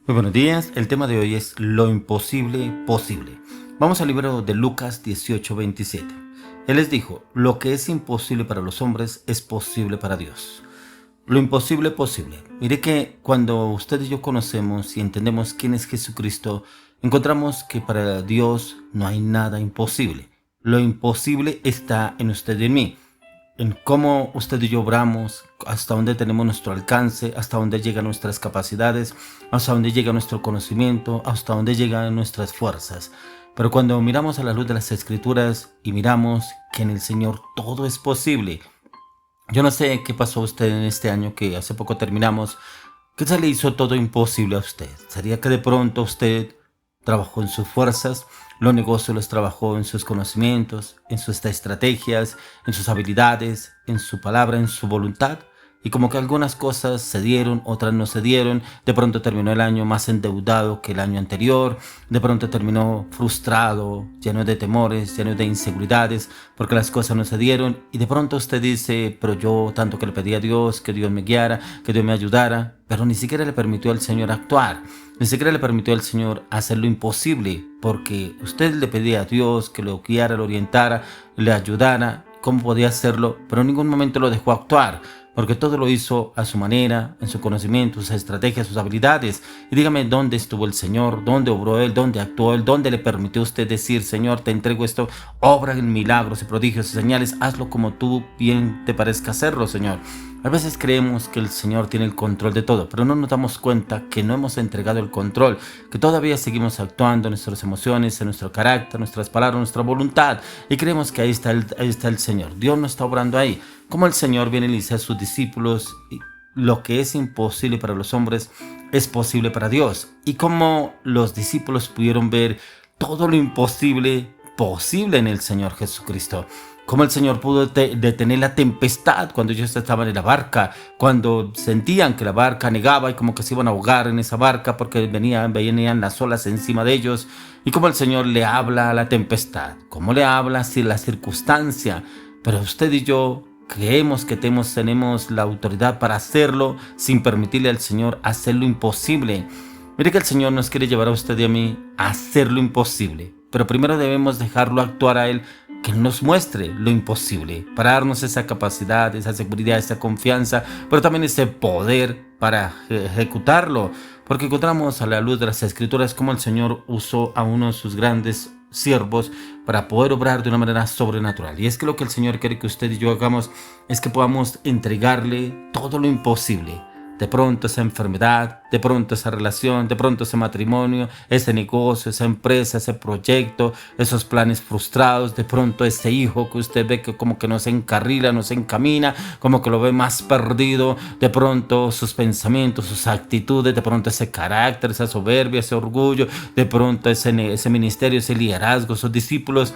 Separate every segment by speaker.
Speaker 1: Muy buenos días, el tema de hoy es lo imposible posible. Vamos al libro de Lucas 18:27. Él les dijo, lo que es imposible para los hombres es posible para Dios. Lo imposible posible. Mire que cuando usted y yo conocemos y entendemos quién es Jesucristo, encontramos que para Dios no hay nada imposible. Lo imposible está en usted y en mí, en cómo usted y yo obramos, hasta dónde tenemos nuestro alcance, hasta dónde llegan nuestras capacidades, hasta dónde llega nuestro conocimiento, hasta dónde llegan nuestras fuerzas. Pero cuando miramos a la luz de las Escrituras y miramos que en el Señor todo es posible. Yo no sé qué pasó a usted en este año que hace poco terminamos. ¿Qué se le hizo todo imposible a usted? ¿Sería que de pronto usted trabajó en sus fuerzas, los negocios los trabajó en sus conocimientos, en sus estrategias, en sus habilidades, en su palabra, en su voluntad? Y como que algunas cosas se dieron, otras no se dieron, de pronto terminó el año más endeudado que el año anterior, de pronto terminó frustrado, lleno de temores, lleno de inseguridades, porque las cosas no se dieron, y de pronto usted dice, pero yo tanto que le pedí a Dios, que Dios me guiara, que Dios me ayudara, pero ni siquiera le permitió al Señor actuar, ni siquiera le permitió al Señor hacer lo imposible, porque usted le pedía a Dios que lo guiara, lo orientara, le ayudara, cómo podía hacerlo, pero en ningún momento lo dejó actuar, porque todo lo hizo a su manera, en su conocimiento, sus estrategias, sus habilidades. Y dígame dónde estuvo el Señor, dónde obró Él, dónde actuó Él, dónde le permitió a usted decir, Señor, te entrego esto, obra en milagros y prodigios y señales, hazlo como tú bien te parezca hacerlo, Señor. A veces creemos que el Señor tiene el control de todo, pero no nos damos cuenta que no hemos entregado el control, que todavía seguimos actuando en nuestras emociones, en nuestro carácter, nuestras palabras, nuestra voluntad, y creemos que ahí está el Señor. Dios no está obrando ahí. Como el Señor viene y le dice a sus discípulos, lo que es imposible para los hombres es posible para Dios. Y como los discípulos pudieron ver todo lo imposible posible en el Señor Jesucristo. Cómo el Señor pudo detener la tempestad cuando ellos estaban en la barca, cuando sentían que la barca negaba y como que se iban a ahogar en esa barca porque venían las olas encima de ellos. Y cómo el Señor le habla a la tempestad, cómo le habla a la circunstancia. Pero usted y yo creemos que tenemos la autoridad para hacerlo sin permitirle al Señor hacer lo imposible. Mire que el Señor nos quiere llevar a usted y a mí a hacer lo imposible, pero primero debemos dejarlo actuar a Él, que Él nos muestre lo imposible, para darnos esa capacidad, esa seguridad, esa confianza, pero también ese poder para ejecutarlo, porque encontramos a la luz de las Escrituras cómo el Señor usó a uno de sus grandes siervos para poder obrar de una manera sobrenatural. Y es que lo que el Señor quiere que usted y yo hagamos es que podamos entregarle todo lo imposible. De pronto esa enfermedad, de pronto esa relación, de pronto ese matrimonio, ese negocio, esa empresa, ese proyecto, esos planes frustrados, de pronto ese hijo que usted ve que como que no se encarrila, no se encamina, como que lo ve más perdido, de pronto sus pensamientos, sus actitudes, de pronto ese carácter, esa soberbia, ese orgullo, de pronto ese ministerio, ese liderazgo, sus discípulos.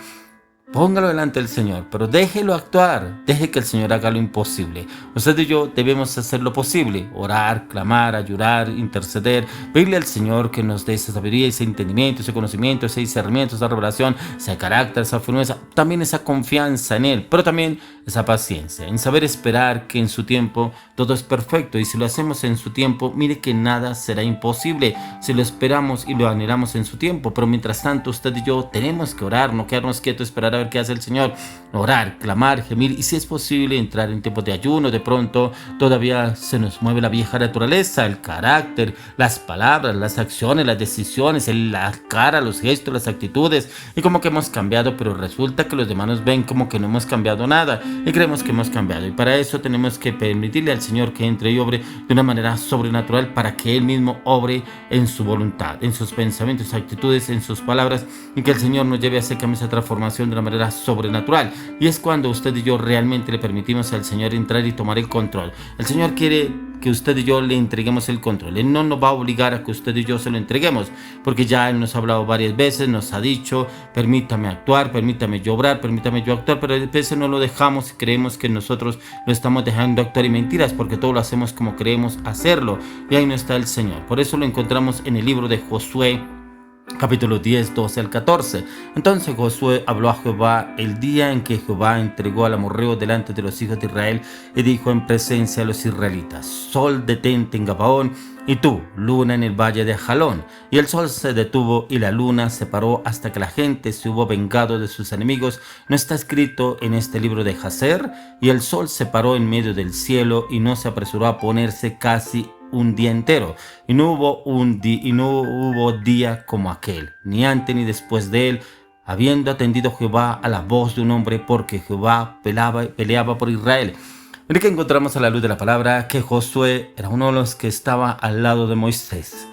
Speaker 1: Póngalo delante del Señor, pero déjelo actuar, deje que el Señor haga lo imposible. Usted y yo debemos hacer lo posible, orar, clamar, ayudar, interceder, pedirle al Señor que nos dé esa sabiduría, ese entendimiento, ese conocimiento, ese discernimiento, esa revelación, ese carácter, esa firmeza, también esa confianza en Él, pero también esa paciencia, en saber esperar que en su tiempo todo es perfecto, y si lo hacemos en su tiempo, mire que nada será imposible, si lo esperamos y lo anhelamos en su tiempo. Pero mientras tanto usted y yo tenemos que orar, no quedarnos quietos, esperar a ver qué hace el Señor, orar, clamar, gemir, y si es posible entrar en tiempos de ayuno. De pronto todavía se nos mueve la vieja naturaleza, el carácter, las palabras, las acciones, las decisiones, la cara, los gestos, las actitudes, y como que hemos cambiado, pero resulta que los demás nos ven como que no hemos cambiado nada y creemos que hemos cambiado, y para eso tenemos que permitirle al Señor que entre y obre de una manera sobrenatural, para que Él mismo obre en su voluntad, en sus pensamientos, actitudes, en sus palabras, y que el Señor nos lleve a ese cambio, esa transformación de una manera sobrenatural. Y es cuando usted y yo realmente le permitimos al Señor entrar y tomar el control. El Señor quiere que usted y yo le entreguemos el control. Él no nos va a obligar a que usted y yo se lo entreguemos, porque ya Él nos ha hablado varias veces, nos ha dicho, permítame actuar, permítame yo obrar, permítame yo actuar, pero a veces no lo dejamos y creemos que nosotros lo estamos dejando actuar, y mentiras, porque todo lo hacemos como creemos hacerlo, y ahí no está el Señor. Por eso lo encontramos en el libro de Josué, Capítulo 10, 12 al 14. Entonces Josué habló a Jehová el día en que Jehová entregó al amorreo delante de los hijos de Israel y dijo en presencia de los israelitas: Sol, detente en Gabaón, y tú, luna, en el valle de Jalón. Y el sol se detuvo y la luna se paró hasta que la gente se hubo vengado de sus enemigos. ¿No está escrito en este libro de Jaser? Y el sol se paró en medio del cielo y no se apresuró a ponerse casi un día entero, y no hubo día como aquel, ni antes ni después de él, habiendo atendido Jehová a la voz de un hombre, porque Jehová peleaba por Israel. Mire que encontramos a la luz de la palabra que Josué era uno de los que estaba al lado de Moisés.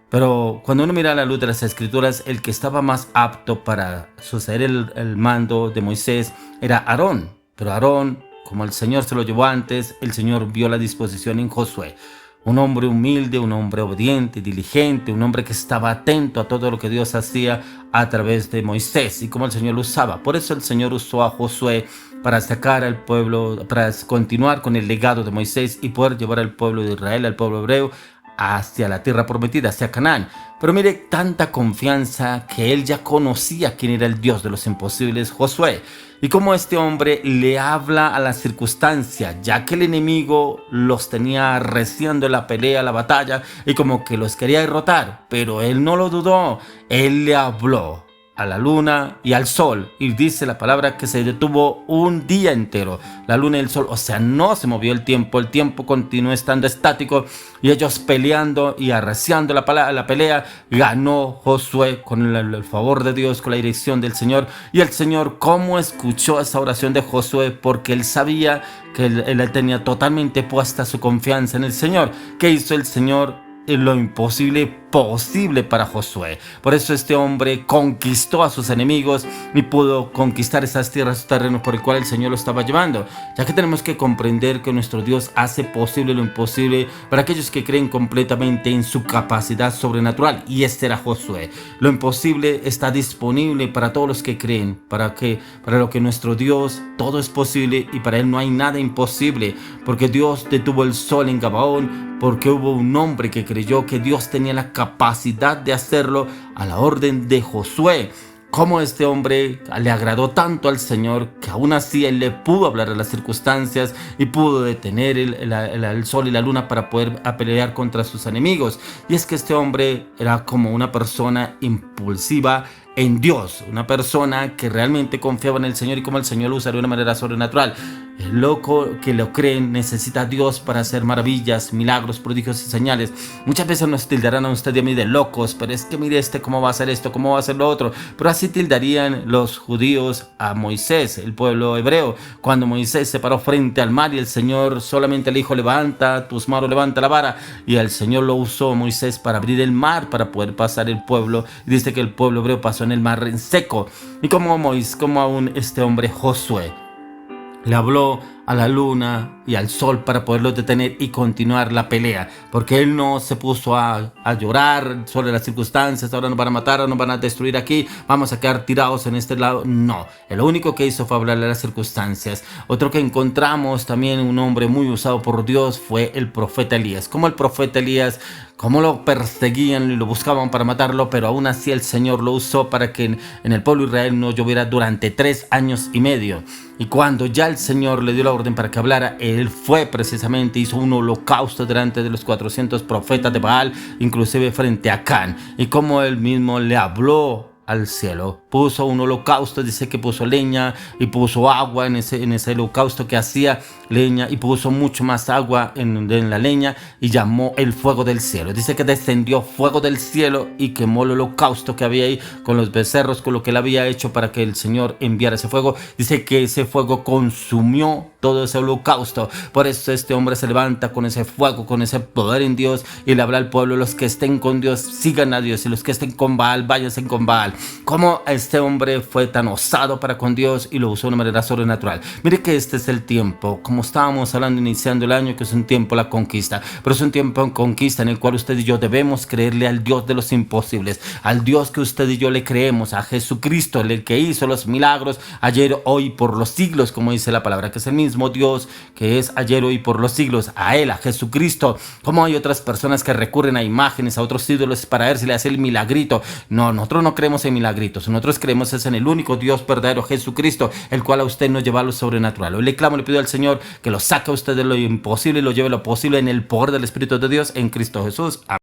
Speaker 1: Pero cuando uno mira a la luz de las escrituras, el que estaba más apto para suceder el mando de Moisés era Aarón. Pero Aarón, como el Señor se lo llevó antes, el Señor vio la disposición en Josué. Un hombre humilde, un hombre obediente, diligente, un hombre que estaba atento a todo lo que Dios hacía a través de Moisés y cómo el Señor lo usaba. Por eso el Señor usó a Josué para sacar al pueblo, para continuar con el legado de Moisés y poder llevar al pueblo de Israel, al pueblo hebreo, hacia la tierra prometida, hacia Canaán. Pero mire, tanta confianza que él ya conocía quién era el Dios de los imposibles, Josué. Y cómo este hombre le habla a la circunstancia, ya que el enemigo los tenía arreciando en la pelea, la batalla, y como que los quería derrotar. Pero él no lo dudó, él le habló a la luna y al sol, y dice la palabra que se detuvo un día entero, la luna y el sol, o sea, no se movió el tiempo continuó estando estático, y ellos peleando y arreciando la pelea. Ganó Josué con el favor de Dios, con la dirección del Señor, y el Señor cómo escuchó esa oración de Josué, porque él sabía que él tenía totalmente puesta su confianza en el Señor. ¿Qué hizo el Señor? Lo imposible posible para Josué. Por eso este hombre conquistó a sus enemigos y pudo conquistar esas tierras, esos terrenos por el cual el Señor lo estaba llevando. Ya que tenemos que comprender que nuestro Dios hace posible lo imposible para aquellos que creen completamente en su capacidad sobrenatural, y este era Josué. Lo imposible está disponible para todos los que creen, para lo que nuestro Dios todo es posible, y para él no hay nada imposible, porque Dios detuvo el sol en Gabaón, porque hubo un hombre que creyó que Dios tenía la capacidad de hacerlo a la orden de Josué. Cómo este hombre le agradó tanto al Señor que aún así él le pudo hablar a las circunstancias y pudo detener el sol y la luna para poder pelear contra sus enemigos. Y es que este hombre era como una persona impulsiva en Dios, una persona que realmente confiaba en el Señor y como el Señor lo usa de una manera sobrenatural. El loco que lo creen necesita a Dios para hacer maravillas, milagros, prodigios y señales. Muchas veces nos tildarán a usted y a mí de locos, pero es que mire cómo va a hacer esto, cómo va a hacer lo otro. Pero así tildarían los judíos a Moisés, el pueblo hebreo, cuando Moisés se paró frente al mar y el Señor solamente le dijo: levanta tus manos, levanta la vara, y el Señor lo usó a Moisés para abrir el mar, para poder pasar el pueblo, y dice que el pueblo hebreo pasó en el mar en seco. Y como aún este hombre Josué le habló a la luna y al sol para poderlos detener y continuar la pelea, porque él no se puso a llorar sobre las circunstancias: ahora nos van a matar, ahora nos van a destruir aquí, vamos a quedar tirados en este lado. No, lo único que hizo fue hablarle a las circunstancias. Otro que encontramos también, un hombre muy usado por Dios, fue el profeta Elías. Como el profeta Elías, cómo lo perseguían y lo buscaban para matarlo, pero aún así el Señor lo usó para que en el pueblo de Israel no lloviera durante 3 años y medio. Y cuando ya el Señor le dio la orden para que hablara, él fue precisamente, hizo un holocausto delante de los 400 profetas de Baal, inclusive frente a Acán. Y como él mismo le habló al cielo, puso un holocausto, dice que puso leña y puso agua en ese holocausto que hacía leña, y puso mucho más agua en la leña, y llamó el fuego del cielo. Dice que descendió fuego del cielo y quemó el holocausto que había ahí con los becerros, con lo que él había hecho para que el Señor enviara ese fuego. Dice que ese fuego consumió todo ese holocausto. Por eso este hombre se levanta con ese fuego, con ese poder en Dios, y le habla al pueblo: los que estén con Dios sigan a Dios, y los que estén con Baal váyanse con Baal. Como este hombre fue tan osado para con Dios y lo usó de una manera sobrenatural. Mire que este es el tiempo, como estábamos hablando iniciando el año, que es un tiempo de la conquista, pero es un tiempo en conquista en el cual usted y yo debemos creerle al Dios de los imposibles, al Dios que usted y yo le creemos, a Jesucristo, el que hizo los milagros ayer, hoy, por los siglos, como dice la palabra, que es el mismo Dios que es ayer, hoy, por los siglos. A Él, a Jesucristo. Como hay otras personas que recurren a imágenes, a otros ídolos para ver si le hace el milagrito. No, nosotros no creemos en milagritos, nosotros creemos es en el único Dios verdadero, Jesucristo, el cual a usted nos lleva a lo sobrenatural. Hoy le clamo, le pido al Señor que lo saque a usted de lo imposible y lo lleve a lo posible en el poder del Espíritu de Dios en Cristo Jesús. Amén.